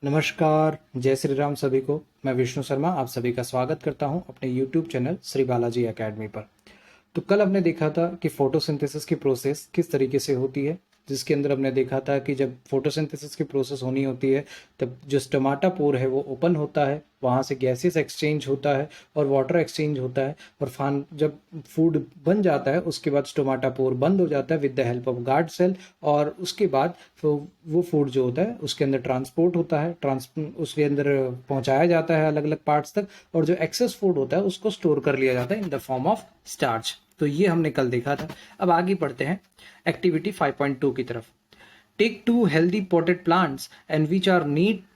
नमस्कार, जय श्री राम सभी को। मैं विष्णु शर्मा आप सभी का स्वागत करता हूं अपने YouTube channel Shri Balaji academy पर। तो कल हमने देखा था कि फोटोसिंथेसिस की प्रोसेस किस तरीके से होती है, जिसके अंदर हमने देखा था कि जब फोटोसिंथेसिस की प्रोसेस होनी होती है तब जो स्टोमाटा पोर है वो ओपन होता है, वहाँ से गैसेस एक्सचेंज होता है और वाटर एक्सचेंज होता है, और जब फूड बन जाता है उसके बाद स्टोमाटा पोर बंद हो जाता है with the help of guard cell, और उसके बाद तो वो फूड जो होता है उसके अंदर ट्रांसपोर्ट होता है, उसके अंदर पहुंचाया जाता है अलग अलग पार्ट्स तक, और जो एक्सेस फूड होता है उसको स्टोर कर लिया जाता है in the form of starch. तो ये हमने कल देखा था। अब आगे बढ़ते हैं एक्टिविटी 5.2 की तरफ। Take two healthy potted plants and which are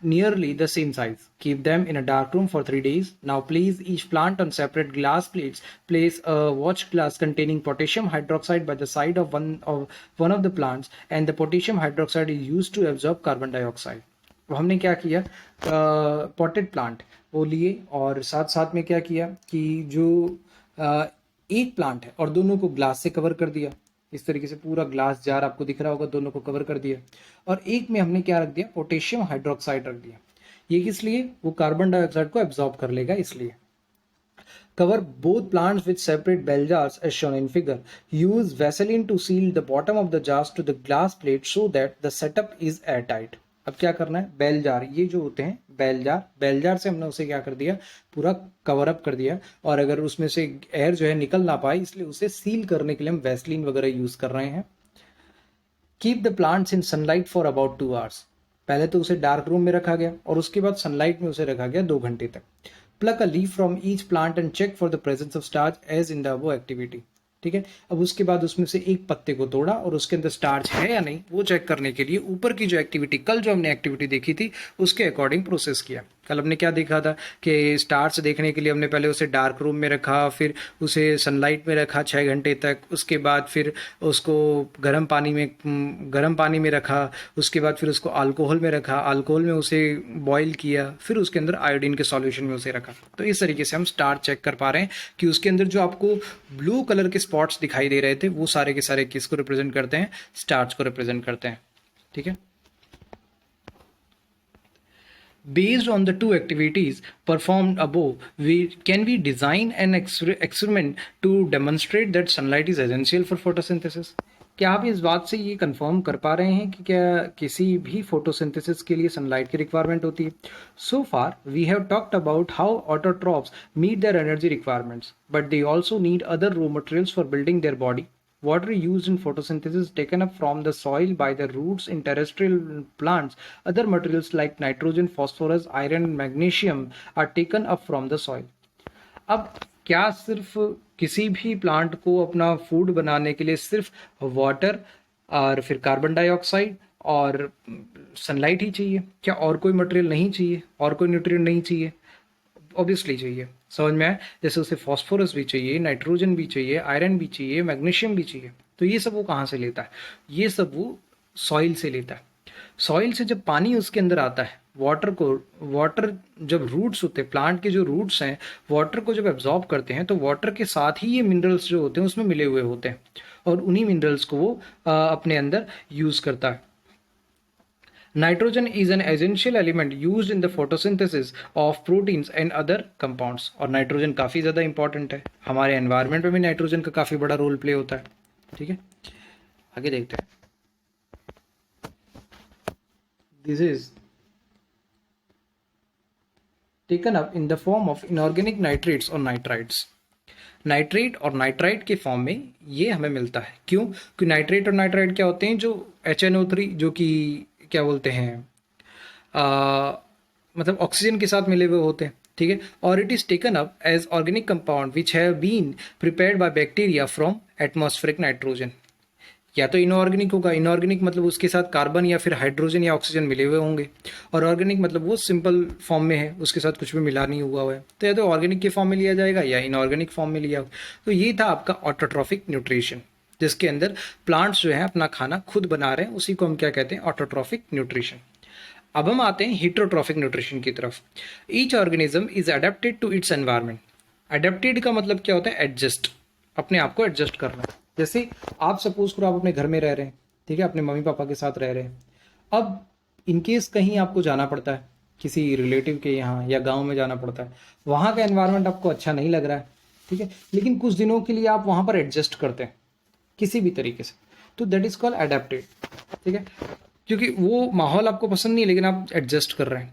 nearly the same size. Keep them in a dark room for 3 days. Now place each plant on separate glass plates. Place a watch glass containing potassium hydroxide by the side of one of the plants, and the potassium hydroxide is used to absorb carbon dioxide. तो हमने क्या किया, potted plant वो लिए और साथ साथ में क्या किया कि जो एक प्लांट है और दोनों को ग्लास से कवर कर दिया। इस तरीके से पूरा ग्लास जार आपको दिख रहा होगा, दोनों को कवर कर दिया। और एक में हमने क्या रख दिया, पोटेशियम हाइड्रोक्साइड रख दिया। ये किस लिए, वो कार्बन डाइऑक्साइड को एब्जॉर्ब कर लेगा इसलिए। Cover both plants with separate bell jars as shown in figure. Use Vaseline to seal the bottom of the jars to the glass plate so that the setup is airtight. अब क्या करना है, bell jar, ये जो होते हैं bell jar से हमने उसे क्या कर दिया, पूरा कवर अप कर दिया, और अगर उसमें से एयर जो है निकल ना पाए इसलिए उसे सील करने के लिए हम वैसलीन वगैरह यूज कर रहे हैं। Keep the plants in sunlight for about 2 hours. पहले तो उसे डार्क रूम में रखा गया और उसके बाद सनलाइट में उसे रखा गया 2 घंटे तक। Pluck a leaf from each plant and check for the presence of starch as in the above activity. ठीक है, अब उसके बाद उसमें से एक पत्ते को तोड़ा और उसके अंदर स्टार्च है या नहीं वो चेक करने के लिए ऊपर की जो एक्टिविटी, कल जो हमने एक्टिविटी देखी थी उसके अकॉर्डिंग प्रोसेस किया। कल हमने क्या देखा था कि स्टार्च देखने के लिए हमने पहले उसे डार्क रूम में रखा, फिर उसे सनलाइट में रखा 6 घंटे तक, उसके बाद फिर उसको गर्म पानी में रखा, उसके बाद फिर उसको अल्कोहल में रखा, अल्कोहल में उसे बॉईल किया, फिर उसके अंदर आयोडीन के सॉल्यूशन में उसे रखा। तो इस तरीके से हम स्टार्च चेक कर पा रहे हैं कि उसके अंदर जो आपको ब्लू कलर के स्पॉट्स दिखाई दे रहे थे वो सारे के सारे किसको रिप्रेजेंट करते हैं, स्टार्च को रिप्रेजेंट करते हैं। ठीक है, based on the two activities performed above, can we design an experiment to demonstrate that sunlight is essential for photosynthesis? क्या आप इस बात से ये कंफर्म कर पा रहे हैं कि क्या किसी भी फोटोसिंथेसिस के लिए सनलाइट की रिक्वायरमेंट होती है? So far we have talked about how autotrophs meet their energy requirements, but they also need other raw materials for building their body. Water used in photosynthesis is taken up from the soil by the roots in terrestrial plants. Other materials like nitrogen, phosphorus, iron, and magnesium are taken up from the soil. अब क्या सिर्फ किसी भी plant को अपना food बनाने के लिए सिर्फ वाटर और फिर कार्बन डाइऑक्साइड और सनलाइट ही चाहिए? क्या और कोई मटेरियल नहीं चाहिए, और कोई न्यूट्रिएंट नहीं चाहिए? ऑब्वियसली चाहिए। समझ में आए, जैसे उसे फॉस्फोरस भी चाहिए, नाइट्रोजन भी चाहिए, आयरन भी चाहिए, मैग्नीशियम भी चाहिए। तो ये सब वो कहाँ से लेता है, ये सब वो सॉइल से लेता है। सॉइल से जब पानी उसके अंदर आता है, वाटर जब रूट्स होते हैं, प्लांट के जो रूट्स हैं वाटर को जब एब्जॉर्ब करते हैं तो वाटर के साथ ही ये मिनरल्स जो होते हैं उसमें मिले हुए होते हैं, और उन्हीं मिनरल्स को वो अपने अंदर यूज करता है। Nitrogen is an essential element used in the photosynthesis of proteins and other compounds. और नाइट्रोजन काफ़ी ज़्यादा इंपॉर्टेंट है, हमारे एनवायरनमेंट में भी नाइट्रोजन का काफ़ी बड़ा रोल प्ले होता है। ठीक है, आगे देखते हैं। This is taken up in the form of inorganic nitrates और नाइट्राइट्स। नाइट्रेट और नाइट्राइट के फॉर्म में ये हमें मिलता है। क्यों? क्योंकि नाइट्रेट और नाइट्राइट क्या होते हैं, जो HNO3 जो कि क्या बोलते हैं मतलब ऑक्सीजन के साथ मिले हुए होते हैं। ठीक है, और it is taken up as organic compound which have been prepared by bacteria from atmospheric nitrogen. या तो इनऑर्गेनिक होगा, इनऑर्गेनिक मतलब उसके साथ कार्बन या फिर हाइड्रोजन या ऑक्सीजन मिले हुए होंगे, और ऑर्गेनिक मतलब वो सिंपल फॉर्म में है, उसके साथ कुछ भी मिला नहीं हुआ है। तो या तो ऑर्गेनिक के फॉर्म में लिया जाएगा या इनऑर्गेनिक फॉर्म में लिया होगा। तो ये था आपका ऑटोट्रॉफिक न्यूट्रिशन, जिसके अंदर प्लांट्स जो है अपना खाना खुद बना रहे हैं, उसी को हम क्या कहते हैं, ऑटोट्रॉफिक न्यूट्रिशन। अब हम आते हैं हीटरोट्रॉफिक न्यूट्रिशन की तरफ। Each organism is adapted to its environment. Adapted का मतलब क्या होता है, एडजस्ट, अपने आप को एडजस्ट करना। जैसे आप सपोज करो आप अपने घर में रह रहे हैं, ठीक है, अपने मम्मी पापा के साथ रह रहे हैं। अब इनकेस कहीं आपको जाना पड़ता है किसी रिलेटिव के यहाँ या गांव में जाना पड़ता है, वहाँ का एनवायरनमेंट आपको अच्छा नहीं लग रहा है, ठीक है, लेकिन कुछ दिनों के लिए आप वहाँ पर एडजस्ट करते हैं किसी भी तरीके से, तो दैट इज कॉल्ड अडेप्टेड, ठीक है, क्योंकि वो माहौल आपको पसंद नहीं है लेकिन आप एडजस्ट कर रहे हैं,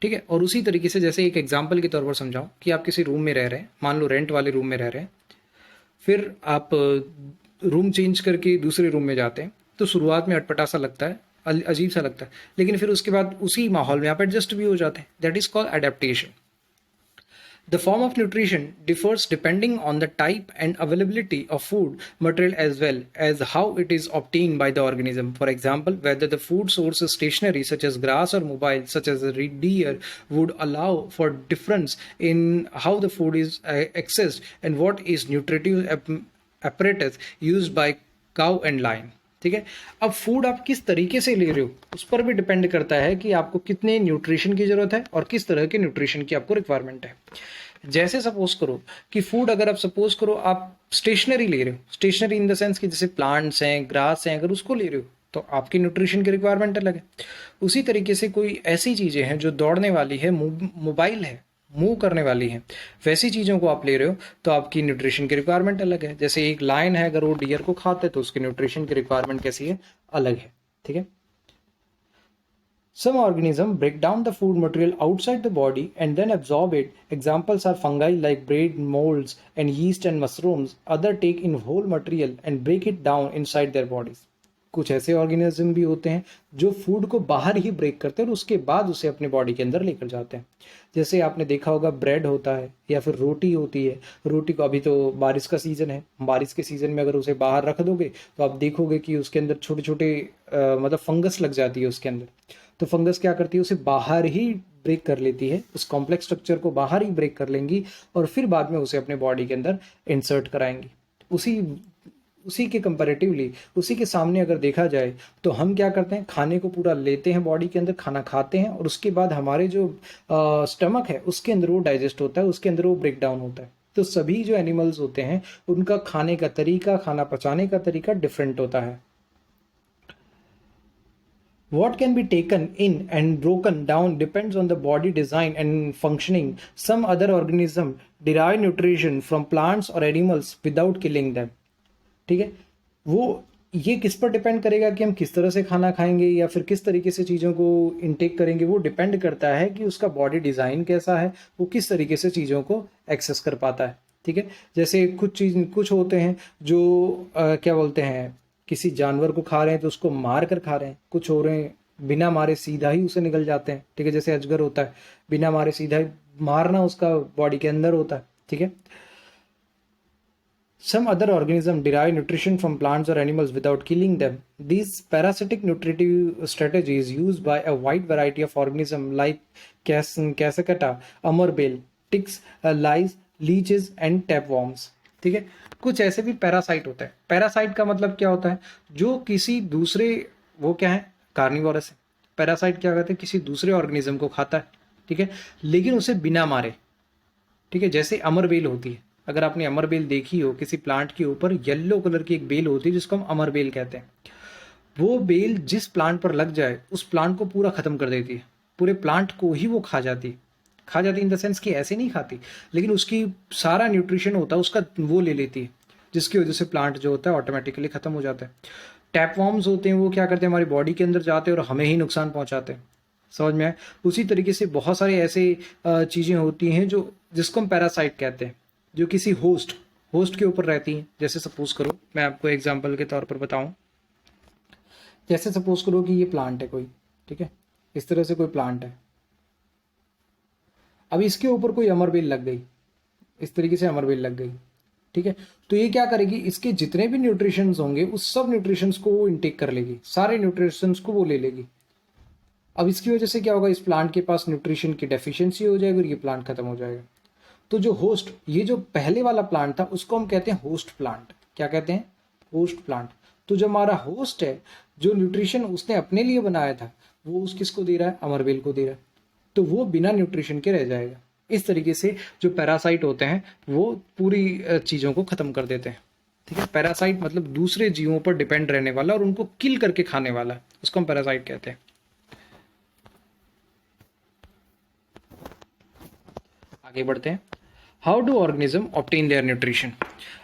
ठीक है। और उसी तरीके से जैसे एक एग्जांपल के तौर पर समझाऊं कि आप किसी रूम में रह रहे हैं, मान लो रेंट वाले रूम में रह रहे हैं, फिर आप रूम चेंज करके दूसरे रूम में जाते हैं, तो शुरुआत में अटपटा सा लगता है, अजीब सा लगता है, लेकिन फिर उसके बाद उसी माहौल में आप एडजस्ट भी हो जाते हैं, that is called adaptation. The form of nutrition differs depending on the type and availability of food material as well as how it is obtained by the organism. For example, whether the food source is stationary such as grass or mobile such as a deer would allow for difference in how the food is accessed and what is nutritive apparatus used by cow and lion. ठीक है, अब food आप किस तरीके से ले रहे हो उस पर भी डिपेंड करता है कि आपको कितने न्यूट्रिशन की जरूरत है और किस तरह के न्यूट्रिशन की आपको रिक्वायरमेंट है। जैसे सपोज करो कि फूड अगर आप सपोज करो आप स्टेशनरी ले रहे हो, स्टेशनरी इन द सेंस कि जैसे प्लांट्स हैं, ग्रास हैं, अगर उसको ले रहे हो तो आपकी न्यूट्रिशन की रिक्वायरमेंट अलग है। उसी तरीके से कोई ऐसी चीज़ें हैं जो दौड़ने वाली है, मोबाइल है, मूव करने वाली है, वैसी चीज़ों को आप ले रहे हो तो आपकी न्यूट्रिशन की रिक्वायरमेंट अलग है। जैसे एक लायन है, अगर वो डियर को खाते है तो उसकी न्यूट्रिशन की रिक्वायरमेंट कैसी है, अलग है, ठीक है। Some organisms break down the food material outside the body and then absorb it. Examples are fungi like bread molds and yeast and mushrooms. Others take in whole material and break it down inside their bodies. कुछ ऐसे organism भी होते हैं जो food को बाहर ही break करते हैं और उसके बाद उसे अपने बॉडी के अंदर लेकर जाते हैं। जैसे आपने देखा होगा ब्रेड होता है या फिर रोटी होती है, रोटी को अभी तो बारिश का सीज़न है, बारिश के सीज़न में अगर उसे बाहर रख दोगे तो आप देखोगे कि उसके अंदर छोटे छोटे मतलब फंगस लग जाती है उसके अंदर। तो फंगस क्या करती है, उसे बाहर ही ब्रेक कर लेती है, उस कॉम्प्लेक्स स्ट्रक्चर को बाहर ही ब्रेक कर लेंगी और फिर बाद में उसे अपने बॉडी के अंदर इंसर्ट कराएंगी। उसी के कंपैरेटिवली, उसी के सामने अगर देखा जाए तो हम क्या करते हैं, खाने को पूरा लेते हैं बॉडी के अंदर, खाना खाते हैं और उसके बाद हमारे जो स्टमक है उसके अंदर वो डाइजेस्ट होता है, उसके अंदर वो ब्रेक डाउन होता है। तो सभी जो एनिमल्स होते हैं उनका खाने का तरीका, खाना पचाने का तरीका डिफरेंट होता है। What can be taken in and broken down depends on the body design and functioning. Some other organisms derive nutrition from plants or animals without killing them. ठीक है, वो ये किस पर डिपेंड करेगा कि हम किस तरह से खाना खाएंगे या फिर किस तरीके से चीज़ों को इनटेक करेंगे, वो डिपेंड करता है कि उसका बॉडी डिज़ाइन कैसा है, वो किस तरीके से चीज़ों को एक्सेस कर पाता है। ठीक है, जैसे कुछ होते हैं जो क्या बोलते हैं, किसी जानवर को खा रहे हैं तो उसको मार कर खा रहे हैं, कुछ हो रहे हैं बिना मारे सीधा ही उसे निकल जाते हैं। ठीक है, जैसे अजगर होता है, बिना मारे सीधा ही मारना उसका बॉडी के अंदर होता है। ठीक है, some other organisms derive nutrition from plants or animals without killing them. These parasitic nutritive strategies used by a wide variety of organisms like Cassicata, amarbale, ticks, lice, leeches and tapeworms. ठीक है, कुछ ऐसे भी parasite होते हैं। Parasite का मतलब क्या होता है, जो किसी दूसरे, वो क्या है, कार्निवोरस है। पैरासाइट क्या कहते हैं, किसी दूसरे ऑर्गेनिज्म को खाता है, ठीक है, लेकिन उसे बिना मारे। ठीक है, जैसे अमर बेल होती है, अगर आपने अमर बेल देखी हो, किसी प्लांट के ऊपर येलो कलर की एक बेल होती है जिसको हम अमर बेल कहते हैं। वो बेल जिस प्लांट पर लग जाए उस प्लांट को पूरा खत्म कर देती है, पूरे प्लांट को ही वो खा जाती इन द सेंस कि ऐसे नहीं खाती, लेकिन उसकी सारा न्यूट्रिशन होता है उसका वो ले लेती है, जिसकी वजह से प्लांट जो होता है ऑटोमेटिकली खत्म हो जाता है। टैपवॉर्म्स होते हैं, वो क्या करते हैं, हमारी बॉडी के अंदर जाते हैं और हमें ही नुकसान पहुंचाते हैं। समझ में आए? उसी तरीके से बहुत सारे ऐसे चीज़ें होती हैं जो जिसको हम पैरासाइट कहते हैं, जो किसी होस्ट के ऊपर रहती हैं। जैसे सपोज करो, मैं आपको एग्जांपल के तौर पर बताऊं, जैसे सपोज करो कि ये प्लांट है कोई, ठीक है, इस तरह से कोई प्लांट है, अब इसके ऊपर कोई अमरबेल लग गई, इस तरीके से अमरबेल लग गई, ठीक है, तो ये क्या करेगी, इसके जितने भी न्यूट्रिशंस होंगे उस सब न्यूट्रिशंस को वो इनटेक कर लेगी, सारे न्यूट्रिशंस को वो ले लेगी। अब इसकी वजह से क्या होगा, इस प्लांट के पास न्यूट्रिशन की डेफिशिएंसी हो जाएगी और ये प्लांट खत्म हो जाएगा। तो जो होस्ट, ये जो पहले वाला प्लांट था उसको हम कहते हैं होस्ट प्लांट। क्या कहते हैं, होस्ट प्लांट। तो जो हमारा होस्ट है, जो न्यूट्रिशन उसने अपने लिए बनाया था, वो उस किसको दे रहा है, अमरबेल को दे रहा है, तो वो बिना न्यूट्रिशन के रह जाएगा। इस तरीके से जो पैरासाइट होते हैं वो पूरी चीज़ों को ख़त्म कर देते हैं। ठीक है, पैरासाइट मतलब दूसरे जीवों पर डिपेंड रहने वाला और उनको किल करके खाने वाला, उसको हम पैरासाइट कहते हैं। आगे बढ़ते हैं। How do organism obtain their nutrition.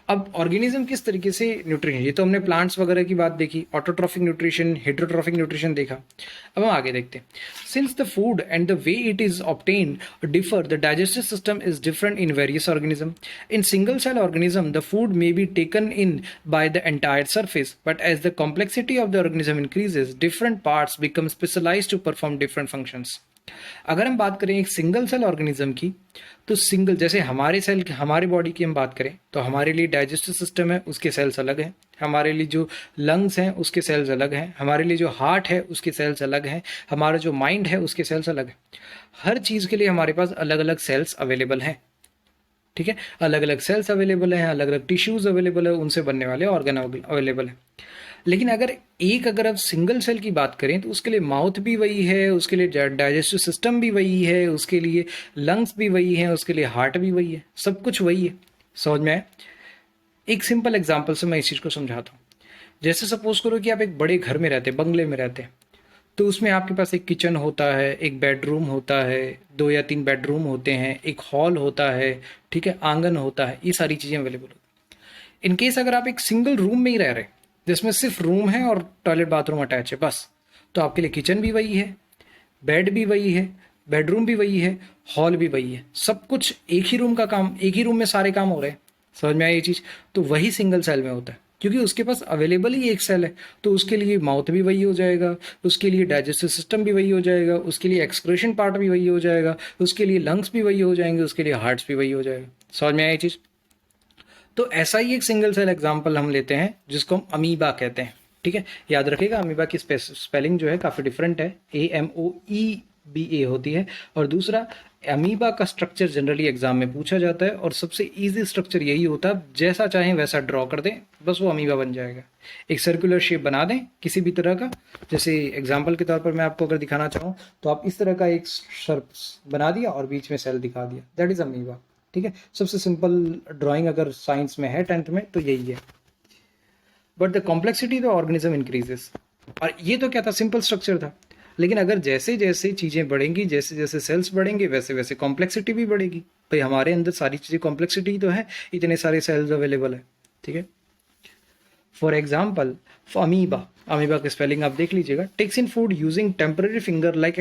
अब ऑर्गेनिज्म किस तरीके से न्यूट्रिशन, ये तो हमने प्लांट्स वगैरह की बात देखी, ऑटोट्रॉफिक न्यूट्रिशन, हेटेरोट्रॉफिक न्यूट्रिशन देखा। अब हम आगे देखते हैं। Since the food and the way it is obtain differ, the digestive system is different in various organism. In single cell organism the food may be taken in by the entire surface, but as the complexity of the organism increases, different parts become specialized to perform different functions. अगर हम बात करें एक single cell organism की, तो single जैसे हमारे cell, हमारी बॉडी की हम बात करें तो हमारे लिए डाइजेस्टिव सिस्टम है, उसके सेल्स अलग हैं। हमारे लिए जो लंग्स हैं उसके सेल्स अलग हैं। हमारे लिए जो हार्ट है उसके सेल्स अलग हैं। हमारा जो माइंड है उसके सेल्स अलग हैं। हर चीज़ के लिए हमारे पास अलग अलग सेल्स अवेलेबल हैं। ठीक है, अलग अलग सेल्स अवेलेबल हैं, अलग अलग टिश्यूज अवेलेबल है, उनसे बनने वाले ऑर्गन अवेलेबल है। लेकिन अगर आप सिंगल सेल की बात करें तो उसके लिए माउथ भी वही है, उसके लिए डाइजेस्टिव सिस्टम भी वही है, उसके लिए लंग्स भी वही है, उसके लिए हार्ट भी वही है, सब कुछ वही है। समझ में आए? एक सिंपल एग्जाम्पल से मैं इस चीज़ को समझाता हूँ। जैसे सपोज करो कि आप एक बड़े घर में रहते हैं, बंगले में रहते हैं, तो उसमें आपके पास एक किचन होता है, एक बेडरूम होता है, 2 या 3 बेडरूम होते हैं, एक हॉल होता है, ठीक है, आंगन होता है, ये सारी चीज़ें अवेलेबल होती हैं। इन केस अगर आप एक सिंगल रूम में ही रह रहे जिसमें सिर्फ रूम है और टॉयलेट बाथरूम अटैच है बस, तो आपके लिए किचन भी वही है, बेड भी वही है, बेडरूम भी वही है, हॉल भी वही है, सब कुछ एक ही रूम का काम, एक ही रूम में सारे काम हो रहे हैं। समझ में आई ये चीज़? तो वही सिंगल सेल में होता है, क्योंकि उसके पास अवेलेबल ही एक सेल है। तो उसके लिए माउथ भी वही हो जाएगा, उसके लिए डाइजेस्टिव सिस्टम भी वही हो जाएगा, उसके लिए एक्सक्रीशन पार्ट भी वही हो जाएगा, उसके लिए लंग्स भी वही हो जाएंगे, उसके लिए हार्ट्स भी वही हो जाएगा। समझ में आई ये चीज़? तो ऐसा ही एक सिंगल सेल एग्जाम्पल हम लेते हैं जिसको हम अमीबा कहते हैं। ठीक है, याद रखिएगा अमीबा की स्पेलिंग जो है काफ़ी डिफरेंट है, AMOEBA होती है। और दूसरा, अमीबा का स्ट्रक्चर जनरली एग्जाम में पूछा जाता है और सबसे इजी स्ट्रक्चर यही होता है, जैसा चाहें वैसा ड्रॉ कर दें, बस वो अमीबा बन जाएगा। एक सर्कुलर शेप बना दें किसी भी तरह का, जैसे एग्जाम्पल के तौर पर मैं आपको अगर दिखाना चाहूँ तो आप इस तरह का एक सर्प बना दिया और बीच में सेल दिखा दिया, दैट इज अमीबा। ठीक है, सबसे सिंपल ड्राइंग अगर साइंस में है 10th में तो यही है। But the complexity the organism increases. और ये तो क्या था, सिंपल स्ट्रक्चर था। लेकिन अगर जैसे जैसे चीज़ें बढ़ेंगी, जैसे जैसे सेल्स बढ़ेंगे, वैसे वैसे कॉम्प्लेक्सिटी भी बढ़ेगी। भाई हमारे अंदर सारी चीज़ें कॉम्प्लेक्सिटी तो है, इतने सारे सेल्स अवेलेबल है। ठीक है, फॉर एग्जाम्पल अमीबा, अमीबा की स्पेलिंग आप देख लीजिएगा, takes in food using temporary finger like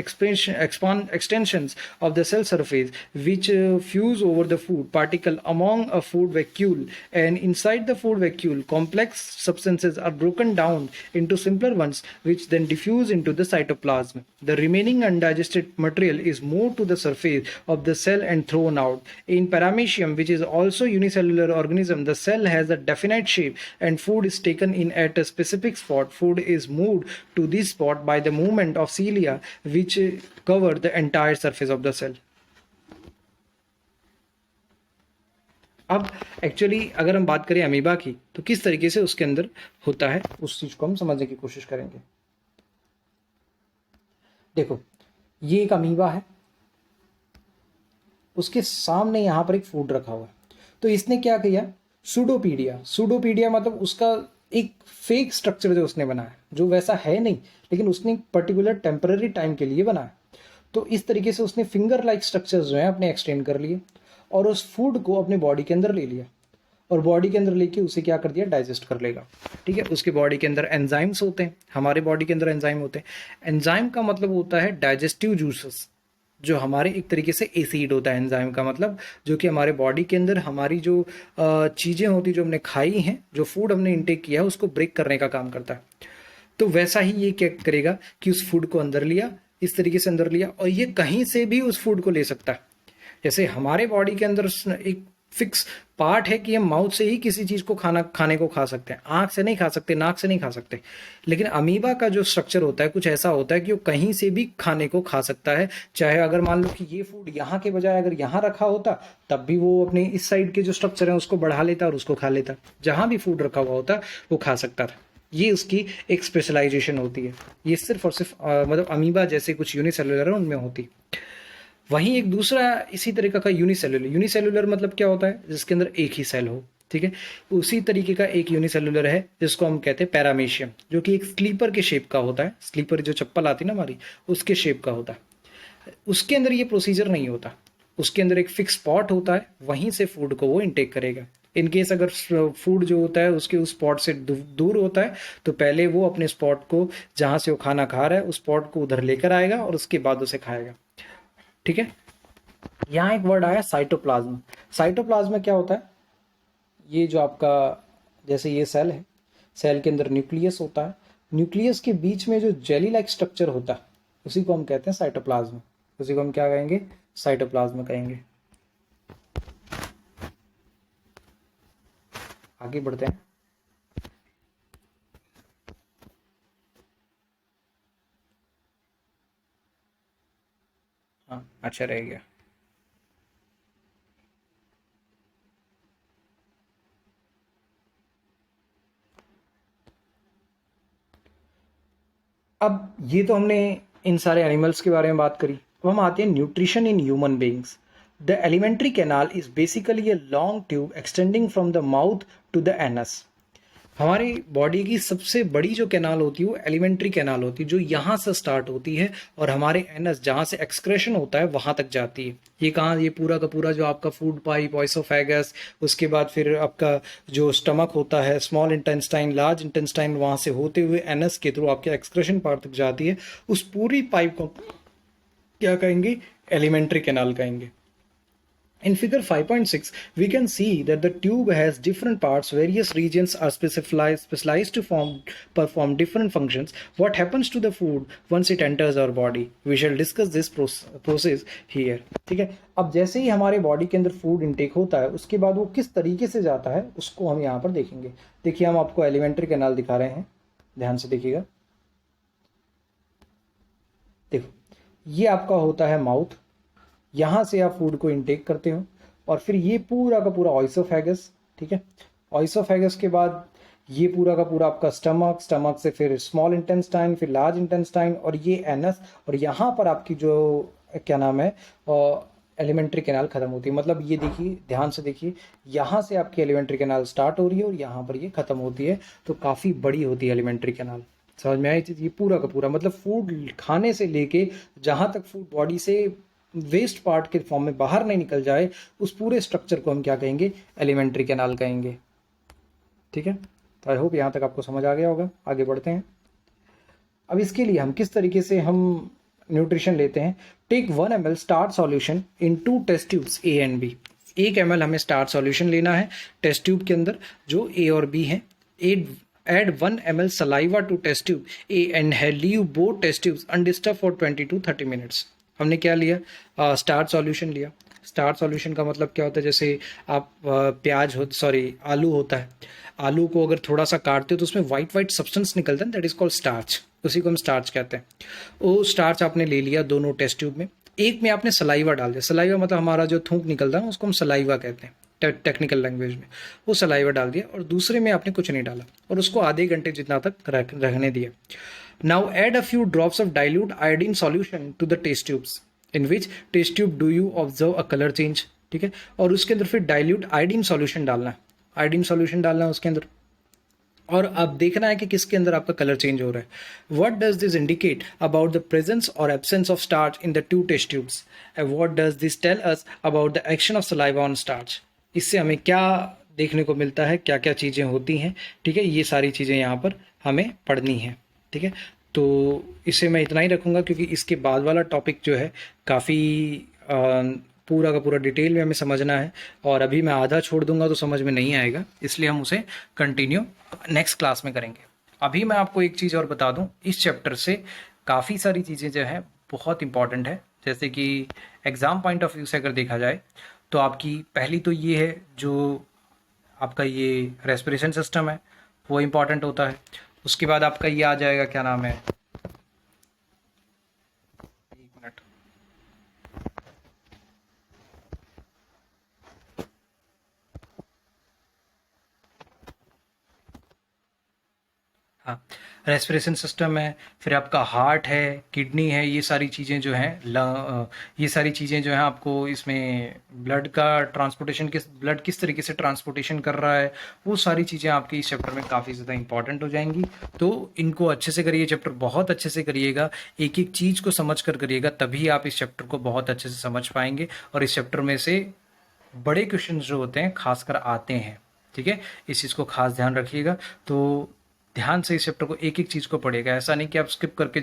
extensions of the cell surface which fuse over the food particle among a food vacuole, and inside the food vacuole complex substances are broken down into simpler ones which then diffuse into the cytoplasm. The remaining undigested material is moved to the surface of the cell and thrown out. In paramecium, which is also unicellular organism, the cell has a definite shape and food is taken in at a specific spot. Food is moved to this spot by the movement of cilia which cover the entire surface of the cell. अब actually अगर हम बात करें amoeba की तो किस तरीके से उसके अंदर होता है उस चीज को हम समझने की कोशिश करेंगे। देखो, ये एक अमीबा है, उसके सामने यहां पर एक फूड रखा हुआ है। तो इसने क्या किया, सूडोपीडिया, सूडोपीडिया मतलब उसका एक फेक स्ट्रक्चर जो उसने बनाया, जो वैसा है नहीं, लेकिन उसने एक पर्टिकुलर टेम्पररी टाइम के लिए बनाया। तो इस तरीके से उसने फिंगर लाइक स्ट्रक्चर्स जो है अपने एक्सटेंड कर लिए और उस फूड को अपने बॉडी के अंदर ले लिया और बॉडी के अंदर लेके उसे क्या कर दिया, डाइजेस्ट कर लेगा। ठीक है, उसके बॉडी के अंदर एंजाइम्स होते हैं, हमारे बॉडी के अंदर एंजाइम होते हैं। एंजाइम का मतलब होता है डाइजेस्टिव जूसेस, जो हमारे एक तरीके से एसिड होता है एंजाइम का मतलब, जो कि हमारे बॉडी के अंदर हमारी जो चीज़ें होती जो हमने खाई हैं, जो फूड हमने इंटेक किया है, उसको ब्रेक करने का काम करता है। तो वैसा ही ये क्या करेगा कि उस फूड को अंदर लिया, इस तरीके से अंदर लिया, और ये कहीं से भी उस फूड को ले सकता है। जैसे हमारे बॉडी के अंदर एक फिक्स पार्ट है कि हम माउथ से ही किसी चीज को खाने को खा सकते हैं, आंख से नहीं खा सकते, नाक से नहीं खा सकते। लेकिन अमीबा का जो स्ट्रक्चर होता है कुछ ऐसा होता है कि वो कहीं से भी खाने को खा सकता है। चाहे अगर मान लो कि ये फूड यहाँ के बजाय अगर यहाँ रखा होता तब भी वो अपने इस साइड के जो स्ट्रक्चर है उसको बढ़ा लेता और उसको खा लेता। जहां भी फूड रखा हुआ होता वो खा सकता था। ये उसकी एक स्पेशलाइजेशन होती है। ये सिर्फ और सिर्फ मतलब अमीबा जैसे कुछ यूनिसेलुलर है उनमें होती। वहीं एक दूसरा इसी तरीके का यूनिसेलुलर, यूनिसेलुलर मतलब क्या होता है, जिसके अंदर एक ही सेल हो। ठीक है, उसी तरीके का एक यूनिसेलुलर है जिसको हम कहते हैं पैरामेशियम, जो कि एक स्लीपर के शेप का होता है। स्लीपर जो चप्पल आती है ना हमारी, उसके शेप का होता है। उसके अंदर ये प्रोसीजर नहीं होता। उसके अंदर एक फिक्स स्पॉट होता है, वहीं से फूड को वो इनटेक करेगा। इन केस अगर फूड जो होता है उसके उस स्पॉट से दूर होता है, तो पहले वो अपने स्पॉट को, जहाँ से वो खाना खा रहा है, उस स्पॉट को उधर लेकर आएगा और उसके बाद उसे खाएगा। ठीक है। यहाँ एक वर्ड आया साइटोप्लाज्म। साइटोप्लाज्म में क्या होता है, ये जो आपका, जैसे ये सेल है, सेल के अंदर न्यूक्लियस होता है, न्यूक्लियस के बीच में जो जेली लाइक स्ट्रक्चर होता है उसी को हम कहते हैं साइटोप्लाज्म। उसी को हम क्या कहेंगे, साइटोप्लाज्म कहेंगे। आगे बढ़ते हैं। हाँ, अच्छा रहेगा। अब ये तो हमने इन सारे एनिमल्स के बारे में बात करी। अब हम आते हैं nutrition in human beings. The alimentary canal is basically a long tube extending from the mouth to the anus. हमारी बॉडी की सबसे बड़ी जो कैनाल होती है वो एलिमेंट्री कैनाल होती है, जो यहाँ से स्टार्ट होती है और हमारे एनस, जहाँ से एक्सक्रेशन होता है, वहाँ तक जाती है। ये कहाँ, ये पूरा का पूरा जो आपका फूड पाइप, ऑइसोफेगस, उसके बाद फिर आपका जो स्टमक होता है, स्मॉल इंटेस्टाइन, लार्ज इंटेस्टाइन, वहाँ से होते हुए एनस के थ्रू आपके एक्सक्रेशन पार्ट तक जाती है। उस पूरी पाइप को क्या कहेंगे, एलिमेंट्री कैनाल कहेंगे। In figure 5.6, we can see that the tube has different parts. Various regions are specialized to perform different functions. What happens to the food once it enters our body? We shall discuss this process here. ठीक है। अब जैसे ही हमारे body के अंदर food intake होता है, उसके बाद वो किस तरीके से जाता है उसको हम यहाँ पर देखेंगे। देखिए, हम आपको एलिमेंट्री कैनाल दिखा रहे हैं, ध्यान से देखिएगा। देखो, ये आपका होता है माउथ, यहाँ से आप फूड को इनटेक करते हो, और फिर ये पूरा का पूरा ऑइसोफेगस। ठीक है। ऑइसोफेगस के बाद ये पूरा का पूरा आपका स्टमक, स्टमक से फिर स्मॉल इंटेस्टाइन, फिर लार्ज इंटेस्टाइन, और ये एनस, और यहाँ पर आपकी जो क्या नाम है, एलिमेंट्री कैनाल खत्म होती है। मतलब ये देखिए, ध्यान से देखिए, यहाँ से आपकी एलिमेंट्री कैनाल स्टार्ट हो रही है और यहाँ पर ये खत्म होती है। तो काफ़ी बड़ी होती है एलिमेंट्री कैनाल। समझ में आई चीज़? ये पूरा का पूरा मतलब फूड खाने से लेके जहाँ तक फूड बॉडी से वेस्ट पार्ट के फॉर्म में बाहर नहीं निकल जाए, उस पूरे स्ट्रक्चर को हम क्या कहेंगे, एलिमेंट्री कैनाल कहेंगे। ठीक है। तो आई होप यहाँ तक आपको समझ आ गया होगा। आगे बढ़ते हैं। अब इसके लिए हम किस तरीके से हम न्यूट्रिशन लेते हैं। Take 1 ml starch solution in 2 test tubes A and B. 1 ml हमें स्टार्च सॉल्यूशन लेना है टेस्ट ट्यूब के अंदर जो ए और बी है। Add 1 ml saliva to test tube A and leave both test tubes undisturbed for 20 to 30 minutes। हमने क्या लिया, स्टार्च सॉल्यूशन लिया। स्टार्च सॉल्यूशन का मतलब क्या होता है, जैसे आप प्याज हो, सॉरी आलू होता है, आलू को अगर थोड़ा सा काटते हो तो उसमें वाइट वाइट सब्सटेंस निकलता है, दैट इज कॉल्ड स्टार्च। उसी को हम स्टार्च कहते हैं। वो स्टार्च आपने ले लिया दोनों टेस्ट ट्यूब में। एक में आपने सलाइवा डाल दिया। सलाइवा मतलब हमारा जो थूक निकलता है ना, उसको हम सलाइवा कहते हैं टेक्निकल लैंग्वेज में। वो सलाइवा डाल दिया और दूसरे में आपने कुछ नहीं डाला और उसको आधे घंटे जितना तक रखने दिया। Now add a few drops of dilute iodine solution to the test tubes. In which test tube do you observe a colour change. ठीक है। और उसके अंदर फिर डाइल्यूट आयोडीन सॉल्यूशन डालना है। आयोडीन सॉल्यूशन डालना है उसके अंदर, और अब देखना है कि किसके अंदर आपका कलर चेंज हो रहा है। What does this indicate about the presence और absence of starch in the 2 test tubes. What does this tell us about the action of saliva on starch. इससे हमें क्या देखने को मिलता है, क्या क्या चीज़ें होती हैं। ठीक है। ये सारी चीज़ें यहाँ पर हमें पढ़नी है। ठीक है। तो इसे मैं इतना ही रखूँगा क्योंकि इसके बाद वाला टॉपिक जो है काफ़ी पूरा का पूरा डिटेल में हमें समझना है, और अभी मैं आधा छोड़ दूंगा तो समझ में नहीं आएगा, इसलिए हम उसे कंटिन्यू नेक्स्ट क्लास में करेंगे। अभी मैं आपको एक चीज़ और बता दूं, इस चैप्टर से काफ़ी सारी चीज़ें जो है बहुत इंपॉर्टेंट है। जैसे कि एग्ज़ाम पॉइंट ऑफ व्यू से अगर देखा जाए तो आपकी पहली तो ये है, जो आपका ये रेस्पिरेशन सिस्टम है वो इम्पॉर्टेंट होता है। उसके बाद आपका ये आ जाएगा, क्या नाम है, एक मिनट, हाँ, रेस्पिरेशन सिस्टम है, फिर आपका हार्ट है, किडनी है, ये सारी चीज़ें जो हैं ये सारी चीज़ें जो हैं आपको इसमें ब्लड किस तरीके से ट्रांसपोर्टेशन कर रहा है, वो सारी चीज़ें आपकी इस चैप्टर में काफ़ी ज़्यादा इंपॉर्टेंट हो जाएंगी। तो इनको अच्छे से करिए, चैप्टर बहुत अच्छे से करिएगा, एक एक चीज़ को समझ कर करिएगा, तभी आप इस चैप्टर को बहुत अच्छे से समझ पाएंगे और इस चैप्टर में से बड़े क्वेश्चन जो होते हैं खासकर आते हैं। ठीक है, इस चीज़ को खास ध्यान रखिएगा। तो ध्यान से इस चैप्टर को एक एक चीज़ को पढ़िएगा, ऐसा नहीं कि आप स्किप करके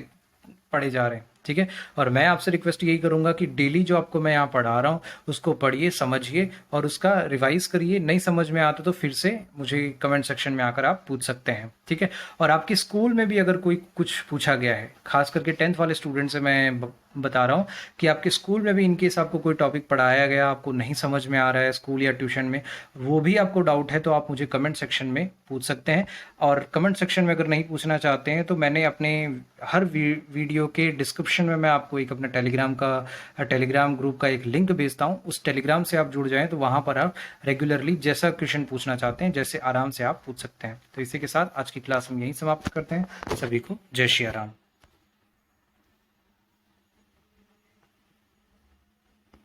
पढ़े जा रहे हैं। ठीक है, और मैं आपसे रिक्वेस्ट यही करूंगा कि डेली जो आपको मैं यहाँ पढ़ा रहा हूँ उसको पढ़िए, समझिए और उसका रिवाइज करिए। नहीं समझ में आता तो फिर से मुझे कमेंट सेक्शन में आकर आप पूछ सकते हैं। ठीक है, और आपके स्कूल में भी अगर कोई कुछ पूछा गया है, खास करके 10th वाले स्टूडेंट से मैं बता रहा हूँ कि आपके स्कूल में भी इनकेस आपको कोई टॉपिक पढ़ाया गया, आपको नहीं समझ में आ रहा है स्कूल या ट्यूशन में, वो भी आपको डाउट है, तो आप मुझे कमेंट सेक्शन में पूछ सकते हैं। और कमेंट सेक्शन में अगर नहीं पूछना चाहते हैं तो मैंने अपने हर वीडियो के डिस्क्रिप्शन में मैं आपको एक अपना टेलीग्राम ग्रुप का एक लिंक भेजता हूँ। उस टेलीग्राम से आप जुड़ जाएं तो वहाँ पर आप रेगुलरली जैसा क्वेश्चन पूछना चाहते हैं, जैसे आराम से आप पूछ सकते हैं। तो इसी के साथ आज की क्लास हम यहीं समाप्त करते हैं। सभी को जय श्री राम।